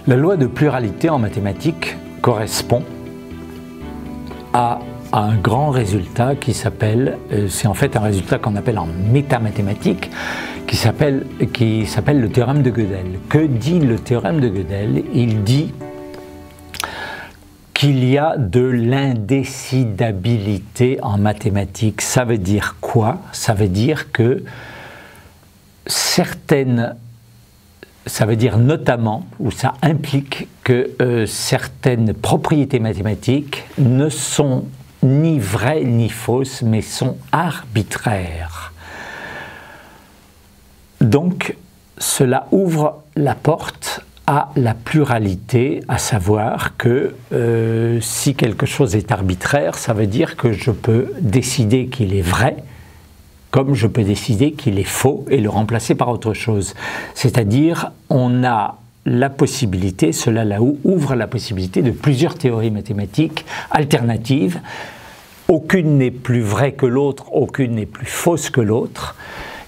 La loi de pluralité en mathématiques correspond à un grand résultat qui s'appelle, c'est en fait un résultat qu'on appelle en métamathématiques, qui s'appelle le théorème de Gödel. Que dit le théorème de Gödel? Il dit qu'il y a de l'indécidabilité en mathématiques. Ça veut dire quoi? Ça veut dire que ça veut dire notamment, ou ça implique que certaines propriétés mathématiques ne sont ni vraies ni fausses, mais sont arbitraires. Donc, cela ouvre la porte à la pluralité, à savoir que si quelque chose est arbitraire, ça veut dire que je peux décider qu'il est vrai, comme je peux décider qu'il est faux et le remplacer par autre chose. C'est-à-dire, on a la possibilité, cela là ouvre la possibilité de plusieurs théories mathématiques alternatives. Aucune n'est plus vraie que l'autre, aucune n'est plus fausse que l'autre,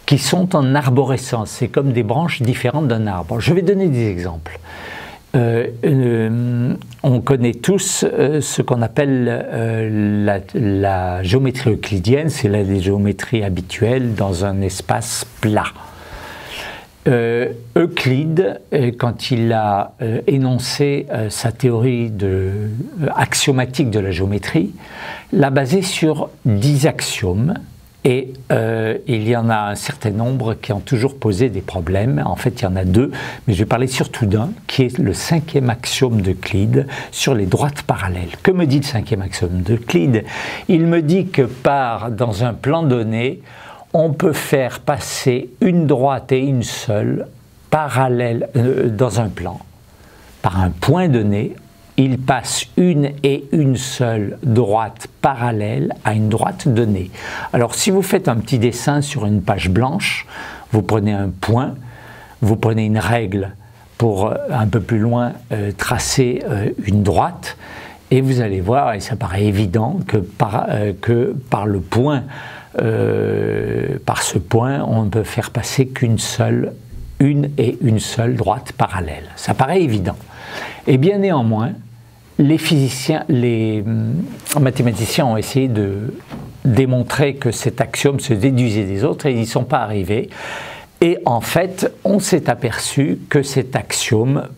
qui sont en arborescence. C'est comme des branches différentes d'un arbre. Je vais donner des exemples. On connaît tous ce qu'on appelle la géométrie euclidienne, c'est la géométrie habituelle dans un espace plat. Euclide, quand il a énoncé sa théorie axiomatique de la géométrie, l'a basée sur 10 axiomes. Et il y en a un certain nombre qui ont toujours posé des problèmes. En fait, il y en a deux, mais je vais parler surtout d'un, qui est le 5e axiome d'Euclide sur les droites parallèles. Que me dit le 5e axiome d'Euclide? Il me dit que dans un plan donné, on peut faire passer une droite et une seule parallèles dans un plan. Par un point donné, il passe une et une seule droite parallèle à une droite donnée. Alors si vous faites un petit dessin sur une page blanche, vous prenez un point, vous prenez une règle pour un peu plus loin tracer une droite, et vous allez voir, et ça paraît évident, que par ce point, on ne peut faire passer une et une seule droite parallèle. Ça paraît évident. Et bien néanmoins, les mathématiciens ont essayé de démontrer que cet axiome se déduisait des autres et ils n'y sont pas arrivés. Et en fait, on s'est aperçu que cet axiome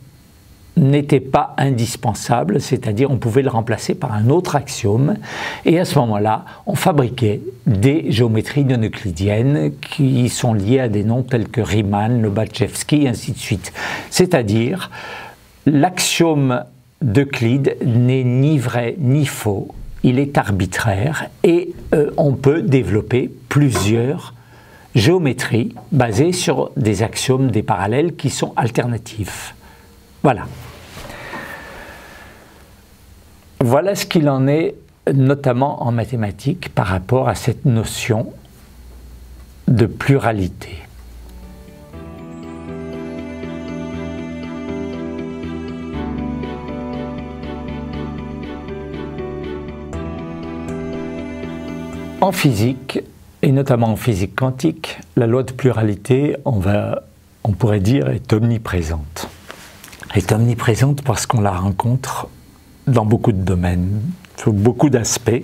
n'était pas indispensable, c'est-à-dire on pouvait le remplacer par un autre axiome. Et à ce moment-là, on fabriquait des géométries non euclidiennes qui sont liées à des noms tels que Riemann, Lobachevsky, et ainsi de suite. C'est-à-dire, l'axiome d'Euclide n'est ni vrai ni faux, il est arbitraire et on peut développer plusieurs géométries basées sur des axiomes, des parallèles qui sont alternatifs. Voilà. Voilà ce qu'il en est notamment en mathématiques par rapport à cette notion de pluralité. En physique, et notamment en physique quantique, la loi de pluralité, on pourrait dire, est omniprésente. Elle est omniprésente parce qu'on la rencontre dans beaucoup de domaines, sous beaucoup d'aspects,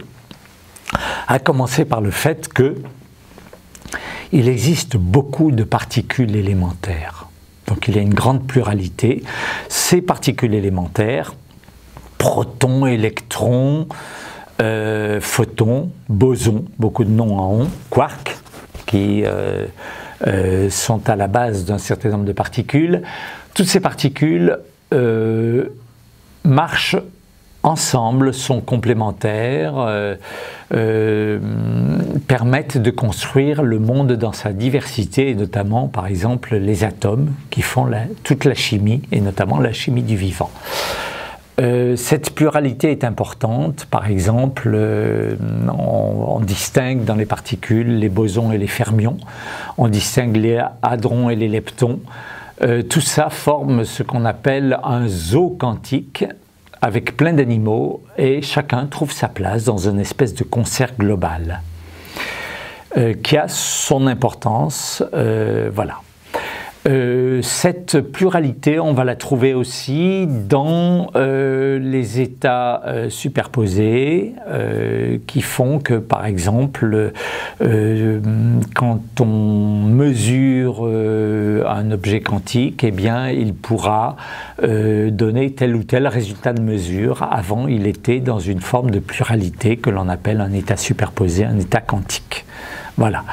à commencer par le fait qu'il existe beaucoup de particules élémentaires. Donc il y a une grande pluralité. Ces particules élémentaires, protons, électrons, photons, bosons, beaucoup de noms en on, quarks, qui sont à la base d'un certain nombre de particules. Toutes ces particules marchent ensemble, sont complémentaires, permettent de construire le monde dans sa diversité, et notamment, par exemple, les atomes qui font toute la chimie, et notamment la chimie du vivant. Cette pluralité est importante. Par exemple, on distingue dans les particules les bosons et les fermions, on distingue les hadrons et les leptons. Tout ça forme ce qu'on appelle un zoo quantique avec plein d'animaux et chacun trouve sa place dans une espèce de concert global qui a son importance. Voilà. Cette pluralité, on va la trouver aussi dans les états superposés qui font que, par exemple, quand on mesure un objet quantique, eh bien, il pourra donner tel ou tel résultat de mesure. Avant, il était dans une forme de pluralité que l'on appelle un état superposé, un état quantique. Voilà.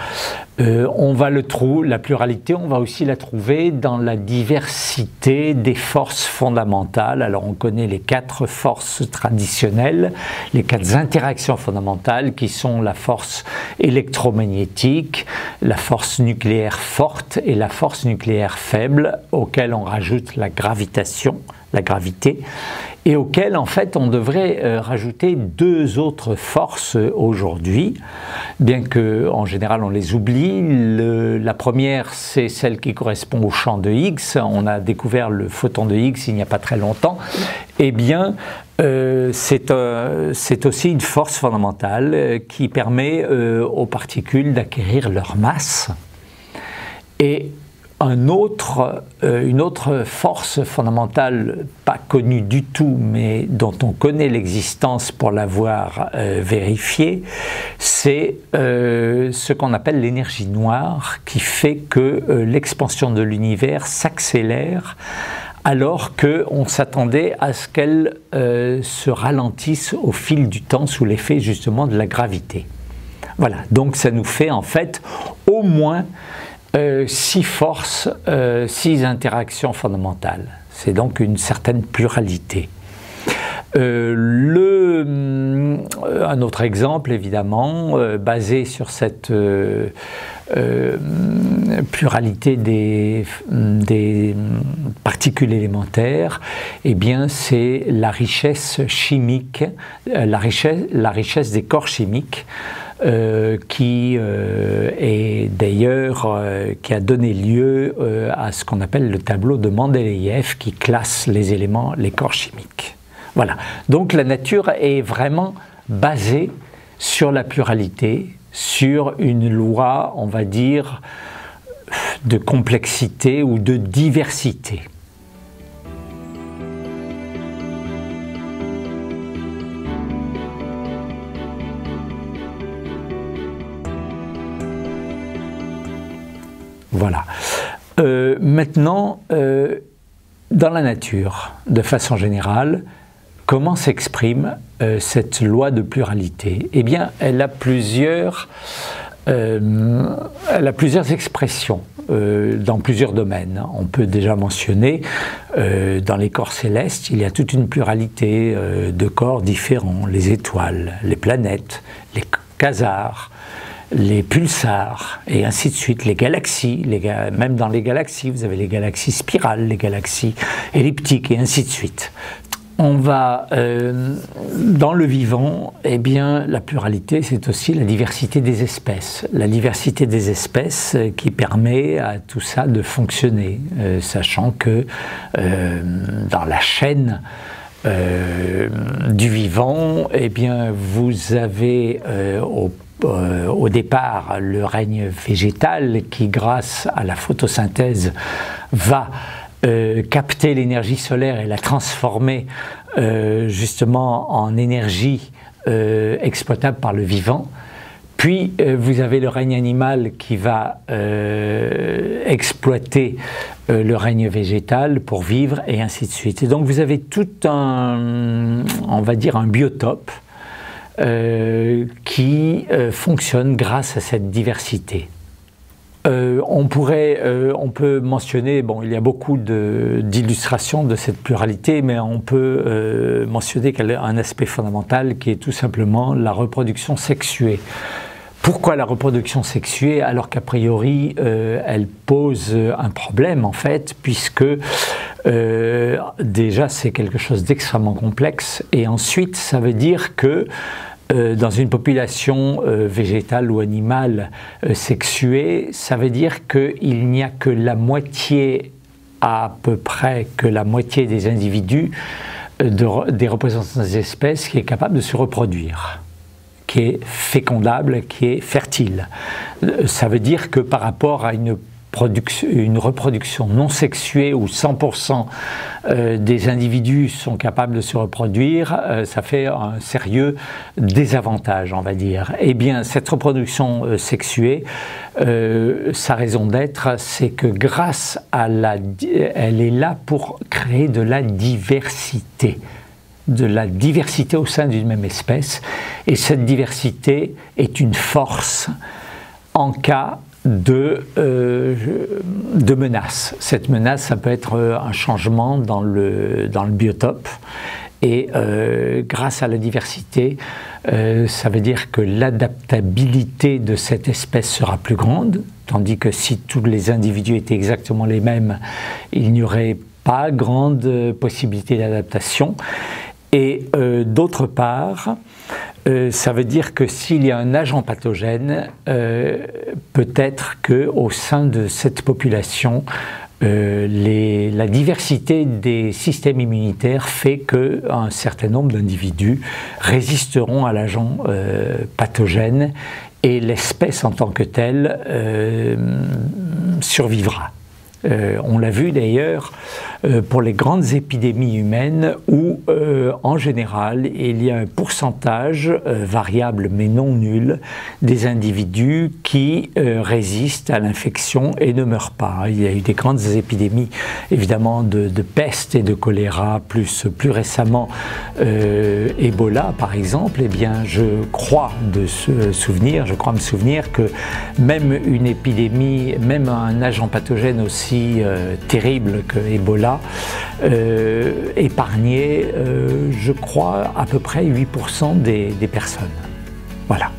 On va la pluralité, on va aussi la trouver dans la diversité des forces fondamentales. Alors on connaît les 4 forces traditionnelles, les 4 interactions fondamentales qui sont la force électromagnétique, la force nucléaire forte et la force nucléaire faible, auxquelles on rajoute la gravitation, la gravité, et auquel en fait on devrait rajouter 2 autres forces aujourd'hui, bien que en général on les oublie. La première, c'est celle qui correspond au champ de Higgs. On a découvert le photon de Higgs il n'y a pas très longtemps. Eh bien, c'est aussi une force fondamentale qui permet aux particules d'acquérir leur masse. Et une autre force fondamentale, pas connue du tout, mais dont on connaît l'existence pour l'avoir vérifiée, c'est ce qu'on appelle l'énergie noire, qui fait que l'expansion de l'univers s'accélère alors qu'on s'attendait à ce qu'elle se ralentisse au fil du temps sous l'effet justement de la gravité. Voilà, donc ça nous fait en fait au moins 6 forces, 6 interactions fondamentales. C'est donc une certaine pluralité. Un autre exemple, évidemment, basé sur cette pluralité des particules élémentaires, eh bien, c'est la richesse chimique, la richesse des corps chimiques, qui est d'ailleurs qui a donné lieu à ce qu'on appelle le tableau de Mendeleïev, qui classe les éléments, les corps chimiques. Voilà. Donc la nature est vraiment basée sur la pluralité, sur une loi, on va dire, de complexité ou de diversité. Voilà. Maintenant, dans la nature, de façon générale, comment s'exprime cette loi de pluralité? Eh bien, elle a plusieurs expressions dans plusieurs domaines. On peut déjà mentionner, dans les corps célestes, il y a toute une pluralité de corps différents, les étoiles, les planètes, les quasars, les pulsars, et ainsi de suite, les galaxies, même dans les galaxies, vous avez les galaxies spirales, les galaxies elliptiques, et ainsi de suite. On va, dans le vivant, eh bien, la pluralité, c'est aussi la diversité des espèces. La diversité des espèces qui permet à tout ça de fonctionner, sachant que dans la chaîne du vivant, eh bien, vous avez au départ le règne végétal qui, grâce à la photosynthèse, va capter l'énergie solaire et la transformer justement en énergie exploitable par le vivant. Puis vous avez le règne animal qui va exploiter le règne végétal pour vivre, et ainsi de suite. Et donc vous avez tout on va dire un biotope qui fonctionne grâce à cette diversité. On peut mentionner, bon, il y a beaucoup d'illustrations de cette pluralité, mais on peut mentionner un aspect fondamental qui est tout simplement la reproduction sexuée. Pourquoi la reproduction sexuée alors qu'a priori elle pose un problème en fait, puisque déjà c'est quelque chose d'extrêmement complexe, et ensuite ça veut dire que dans une population végétale ou animale sexuée, ça veut dire qu'il n'y a que la moitié, à peu près que la moitié des individus, des représentants des espèces qui est capable de se reproduire, qui est fécondable, qui est fertile. Ça veut dire que par rapport à une une reproduction non sexuée où 100% des individus sont capables de se reproduire, ça fait un sérieux désavantage, on va dire. Eh bien, cette reproduction sexuée, sa raison d'être, c'est que grâce à elle est là pour créer de la diversité au sein d'une même espèce, et cette diversité est une force en cas de menace. Cette menace, ça peut être un changement dans le biotope, et grâce à la diversité, ça veut dire que l'adaptabilité de cette espèce sera plus grande, tandis que si tous les individus étaient exactement les mêmes, il n'y aurait pas grande possibilité d'adaptation. Et d'autre part, ça veut dire que s'il y a un agent pathogène, peut-être qu'au sein de cette population, la diversité des systèmes immunitaires fait qu'un certain nombre d'individus résisteront à l'agent pathogène, et l'espèce en tant que telle survivra. On l'a vu d'ailleurs pour les grandes épidémies humaines où, en général, il y a un pourcentage variable mais non nul des individus qui résistent à l'infection et ne meurent pas. Il y a eu des grandes épidémies, évidemment, de peste et de choléra, plus récemment Ebola, par exemple. Eh bien, je crois me souvenir que même une épidémie, même un agent pathogène aussi terrible que Ebola, épargnait, je crois, à peu près 8% des personnes. Voilà.